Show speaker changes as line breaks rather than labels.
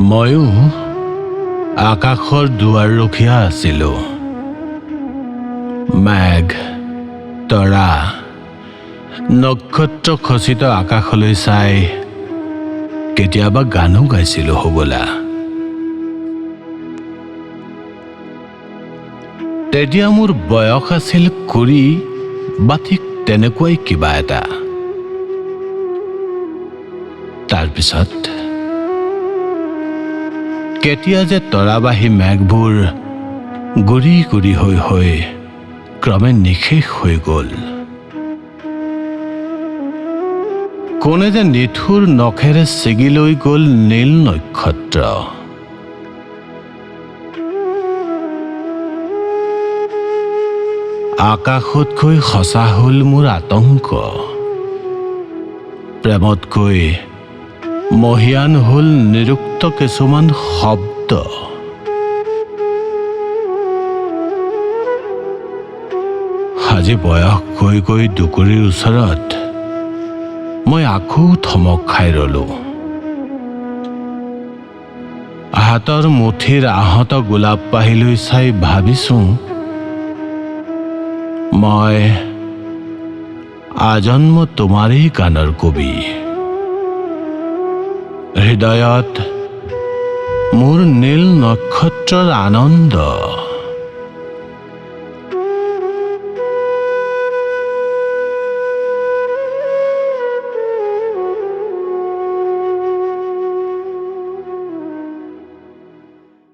ময়ো আকাশৰ দুৱাৰ ৰখীয়া আছিলোঁ। মেঘ, তৰা, নক্ষত্ৰ খচিত আকাশলৈ চাই কেতিয়াবা গানো গাইছিলোঁ হ'বলা। তেতিয়া মোৰ বয়স আছিল 20 বা ঠিক তেনেকুৱাই কিবা এটা। তাৰপিছত কেতিয়া যে তৰাবাহী মেঘবোৰ গুৰি গুৰি হৈ হৈ ক্ৰমে নিশেষ হৈ গ'ল। কোনে যে নিঠুৰ নখেৰে ছিগি লৈ গ'ল নীল নক্ষত্ৰ। আকাশতকৈ সঁচা হ'ল মোৰ আতংক, প্ৰেমতকৈ মহিয়ান হ'ল নিৰুক্ত কিছুমান শব্দ। আজি বয়স গৈ গৈ দুকুৰিৰ ওচৰত মই আকৌ থমক খাই ৰলো। হাতৰ মুঠিৰ আহত গোলাপ পাহিলৈ চাই ভাবিছোঁ, মই আজন্ম তোমাৰেই গানৰ কবি। হৃদয়ত মোৰ নীল নক্ষত্ৰৰ আনন্দ।